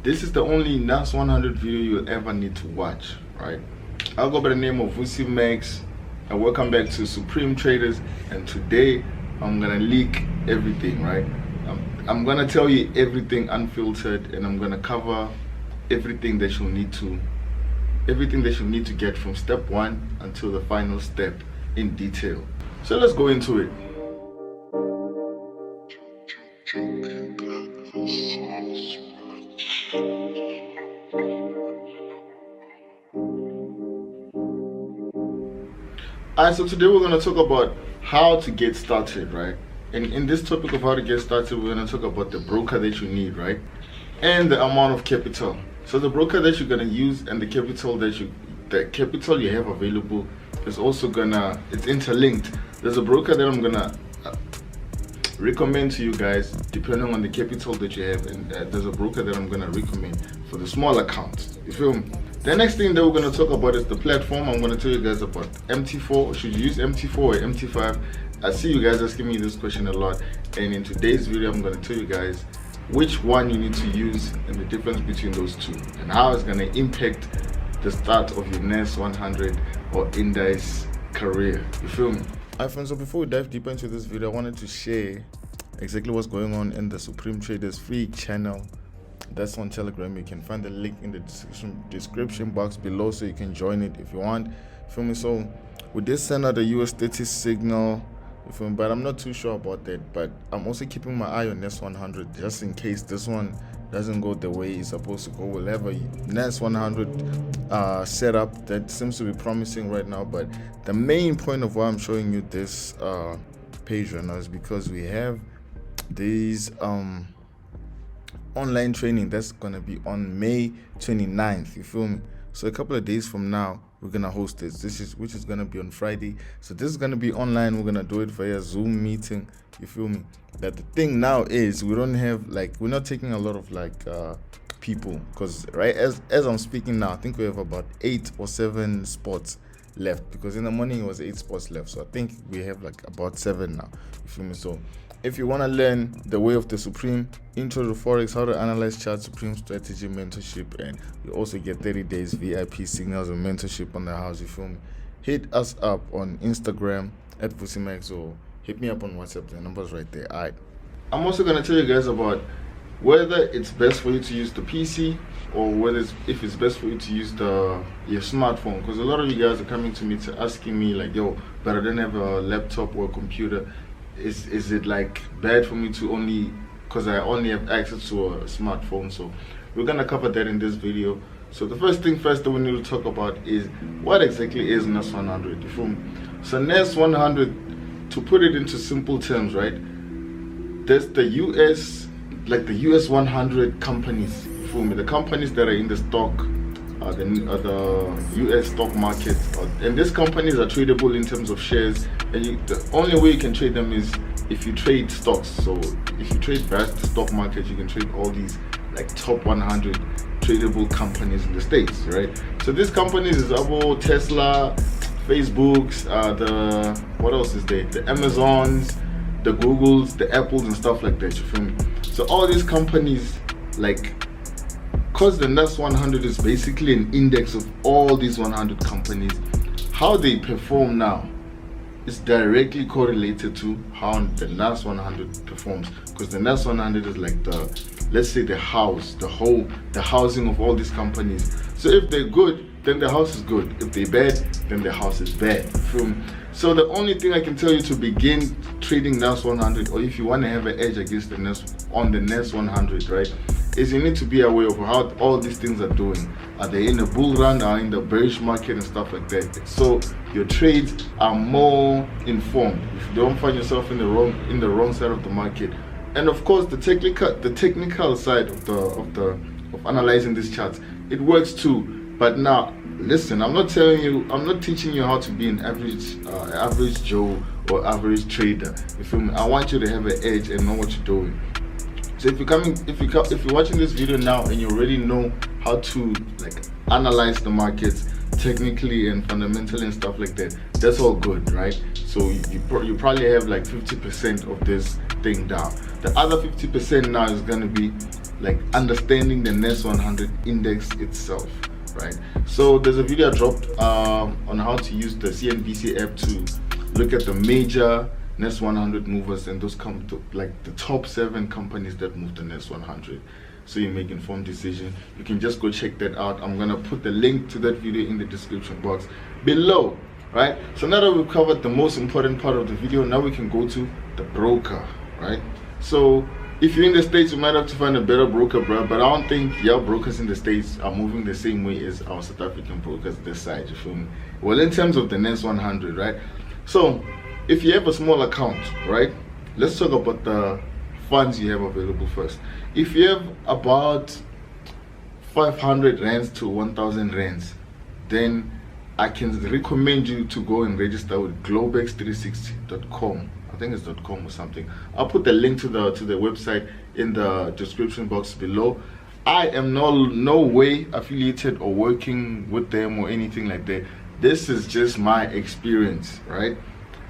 This is the only NAS100 video you'll ever need to watch, right? I'll go by the name of Vusi Max, and welcome back to Supreme Traders. And today I'm gonna leak everything, right? I'm gonna tell you everything unfiltered, and I'm gonna cover everything that you'll need to get from step 1 until the final step in detail. So let's go into it. Alright, so today we're going to talk about how to get started, right? And in this topic of how to get started, we're going to talk about the broker that you need, right? And the amount of capital. So the broker that you're going to use and the capital you have available is also it's interlinked. There's a broker that I'm gonna recommend to you guys depending on the capital that you have, and there's a broker that I'm gonna recommend for the small accounts. You feel me? The next thing that we're gonna talk about is the platform. I'm gonna tell you guys about MT4. Should you use MT4 or MT5? I see you guys asking me this question a lot, and in today's video I'm gonna tell you guys which one you need to use and the difference between those two, and how it's gonna impact the start of your NAS100 or index career. You feel me? Alright friends, so before we dive deeper into this video, I wanted to share exactly what's going on in the Supreme Traders free channel. That's on Telegram. You can find the link in the description box below, so you can join it if you want. You feel me? So we did send out a US30 signal, you feel me? But I'm not too sure about that. But I'm also keeping my eye on NAS100 just in case this one doesn't go the way it's supposed to go. We'll have a NAS100 setup that seems to be promising right now. But the main point of why I'm showing you this page right now is because we have these online training that's gonna be on May 29th. You feel me? So a couple of days from now we're gonna host this. Which is gonna be on Friday. So this is gonna be online. We're gonna do it via Zoom meeting. You feel me? That the thing now is we don't have we're not taking a lot of people, because right as I'm speaking now, I think we have about 8 or 7 spots left, because in the morning it was 8 spots left. So I think we have about 7 now. You feel me? So if you want to learn the way of the Supreme, intro to Forex, how to analyze charts, Supreme strategy mentorship, and you also get 30 days VIP signals and mentorship on the house. You feel me? Hit us up on Instagram at VusiMax, or hit me up on WhatsApp. The number's right there. Alright. I'm also gonna tell you guys about whether it's best for you to use the PC or if it's best for you to use your smartphone, because a lot of you guys are coming to me asking me yo, but I don't have a laptop or a computer. Is it bad for me to because I only have access to a smartphone? So we're gonna cover that in this video. So the first thing first that we need to talk about is what exactly is NAS100. You feel me? So NAS100, to put it into simple terms, right? There's the US, the US 100 companies. You feel me? The companies that are in the stock, the US stock market, and these companies are tradable in terms of shares. And the only way you can trade them is if you trade stocks. So if you trade vast stock market, you can trade all these top 100 tradable companies in the States, right? So these companies is about Tesla, Facebooks, what else is there? The Amazons, the Googles, the Apples, and stuff like that. You feel me? So all these companies, because the NAS100 is basically an index of all these 100 companies, how they perform now is directly correlated to how the NAS100 performs, because the NAS100 is let's say the housing of all these companies. So if they're good, then the house is good. If they're bad, then the house is bad. So the only thing I can tell you to begin trading NAS100, or if you want to have an edge against the NAS100, right, is you need to be aware of how all these things are doing. Are they in a bull run, are in the bearish market and stuff like that? So your trades are more informed. If you don't find yourself in the wrong side of the market. And of course the technical side of analyzing these charts, it works too. But now listen, I'm not teaching you how to be an average Joe or average trader. You feel me? I want you to have an edge and know what you're doing. So if you're watching this video now and you already know how to analyze the markets technically and fundamentally and stuff like that, that's all good, right? So you probably have 50% of this thing down. The other 50% now is going to be like understanding the NAS100 index itself, right? So there's a video I dropped on how to use the CNBC app to look at the major NAS100 movers, and those come to like the top 7 companies that move the NAS100, so you make informed decision. You can just go check that out. I'm gonna put the link to that video in the description box below, right? So now that we've covered the most important part of the video, now we can go to the broker, right? So if you're in the States, you might have to find a better broker, bro, but I don't think your brokers in the States are moving the same way as our South African brokers this side, you feel me? Well, in terms of the NAS100, right? So if you have a small account, right, let's talk about the funds you have available first. If you have about 500 rands to 1000 rands, then I can recommend you to go and register with globex360.com. I think it's .com or something. I'll put the link to the website in the description box below. I am no way affiliated or working with them or anything like that. This is just my experience, right?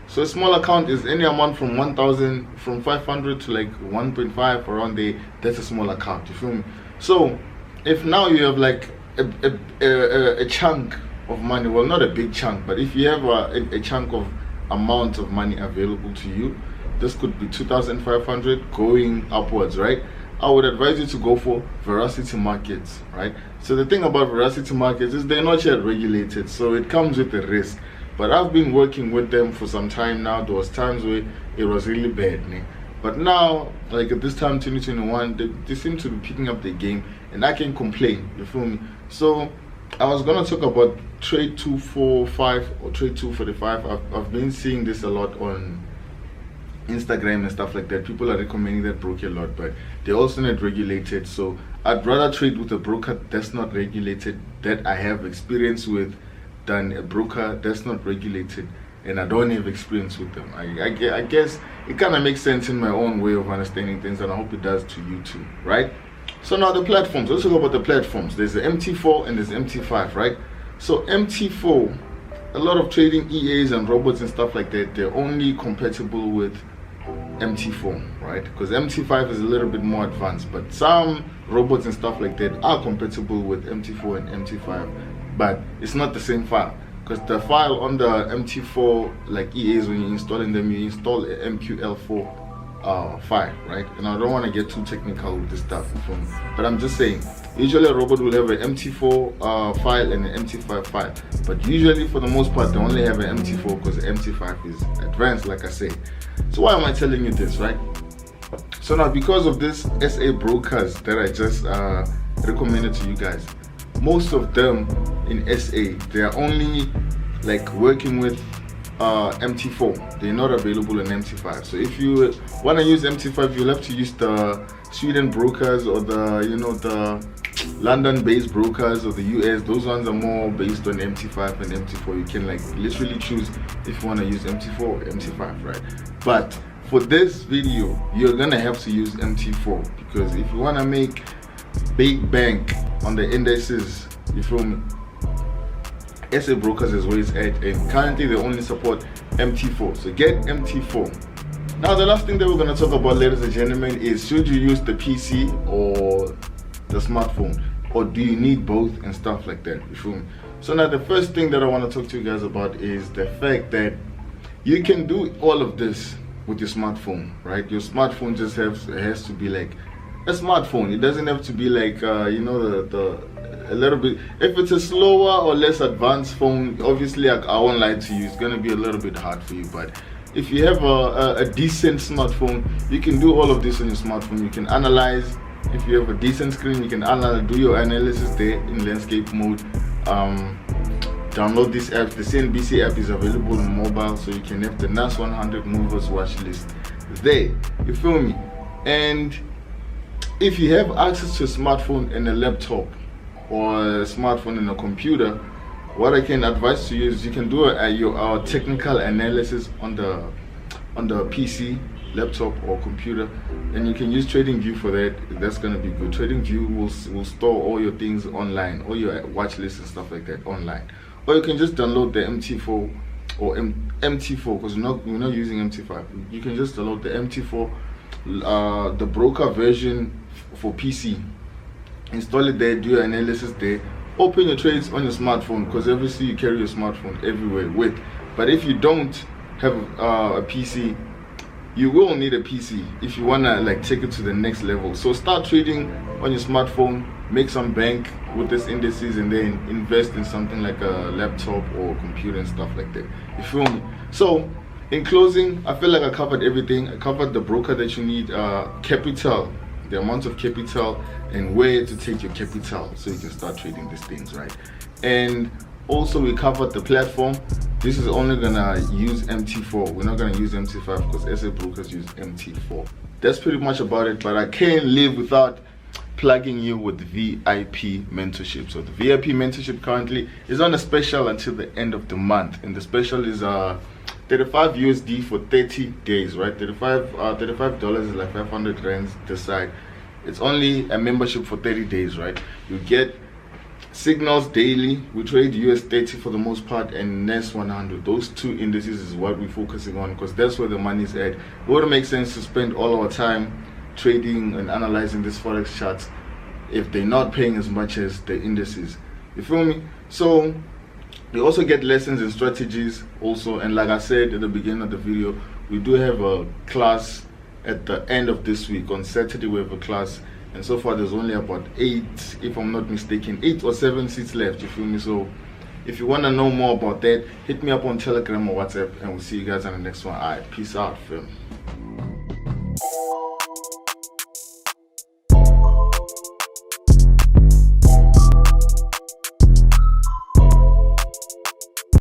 So a small account is any amount from 1000, from 500 to like 1.5 around there. That's a small account, you feel me? So if now you have like a chunk of money, well, not a big chunk, but if you have a chunk of amount of money available to you, this could be 2,500 going upwards, right? I would advise you to go for Veracity Markets, right? So the thing about Veracity Markets is they're not yet regulated, so it comes with a risk. But I've been working with them for some time now. There was times where it was really bad, but now, like at this time 2021, they seem to be picking up the game, and I can complain, you feel me? So I was gonna talk about trade 245 or trade 245. I've been seeing this a lot on Instagram and stuff like that. People are recommending that broker a lot, but they're also not regulated. So I'd rather trade with a broker that's not regulated, that I have experience with, than a broker that's not regulated and I don't have experience with them. I guess it kind of makes sense in my own way of understanding things, and I hope it does to you too, right? So now the platforms. Let's talk about the platforms. There's the MT4 and there's MT5, right? So MT4, a lot of trading EAs and robots and stuff like that, they're only compatible with MT4, right? Because MT5 is a little bit more advanced, but some robots and stuff like that are compatible with MT4 and MT5, but it's not the same file, because the file on the MT4, like EAs, when you're installing them, you install a MQL4 file, right? And I don't want to get too technical with this stuff, but I'm just saying, usually a robot will have an MT4 file and an MT5 file, but usually for the most part they only have an MT4 because the MT5 is advanced, like I said. So why am I telling you this, right? So now, because of this SA brokers that I just recommended to you guys, most of them in SA, they are only like working with MT4. They're not available in MT5. So if you want to use MT5, you'll have to use the Sweden brokers or the the London-based brokers or the US. Those ones are more based on MT5 and MT4. You can like literally choose if you want to use MT4 or MT5, right? But for this video, you're gonna have to use MT4, because if you want to make big bank on the indices, you feel me, SA brokers is where it's at, and currently they only support MT4. So get MT4. Now the last thing that we're going to talk about, ladies and gentlemen, is should you use the PC or the smartphone, or do you need both and stuff like that, you feel me? So now the first thing that I want to talk to you guys about is the fact that you can do all of this with your smartphone, right? Your smartphone just has to be like a smartphone. It doesn't have to be like a little bit. If it's a slower or less advanced phone, obviously I won't lie to you, it's gonna be a little bit hard for you. But if you have a decent smartphone, you can do all of this on your smartphone. You can analyze. If you have a decent screen, you can do your analysis there in landscape mode. Download this app. The CNBC app is available on mobile, so you can have the NAS100 movers watch list there, you feel me? And if you have access to a smartphone and a laptop, or a smartphone and a computer, what I can advise to you is you can do your technical analysis on the PC, laptop or computer, and you can use TradingView for that. That's gonna be good. TradingView will store all your things online, all your watch lists and stuff like that online. Or you can just download the MT4 or MT4, because we're not using MT5. You can just download the MT4, the broker version for PC. Install it there, do your analysis there, open your trades on your smartphone, because obviously you carry your smartphone everywhere with. But if you don't have a PC, you will need a PC if you wanna like take it to the next level. So start trading on your smartphone, make some bank with this indices, and then invest in something like a laptop or computer and stuff like that. You feel me? So in closing, I feel like I covered everything. I covered the broker that you need, capital, the amount of capital, and where to take your capital so you can start trading these things, right? And also we covered the platform. This is only gonna use MT4. We're not gonna use MT5 because SA brokers use MT4. That's pretty much about it, but I can't live without plugging you with VIP mentorship. So the VIP mentorship currently is on a special until the end of the month, and the special is 35 USD for 30 days, right? $35 is like 500 rands this side. It's only a membership for 30 days, right? You get signals daily. We trade US30 for the most part, and NAS100. Those two indices is what we're focusing on, because that's where the money is at. It wouldn't make sense to spend all our time trading and analyzing these forex charts if they're not paying as much as the indices. You feel me? So we also get lessons and strategies also, and like I said at the beginning of the video, we do have a class at the end of this week. On Saturday we have a class, and so far there's only about 8, if I'm not mistaken, 8 or 7 seats left. You feel me? So if you want to know more about that, hit me up on Telegram or WhatsApp, and we'll see you guys on the next one. Alright, peace out, fam.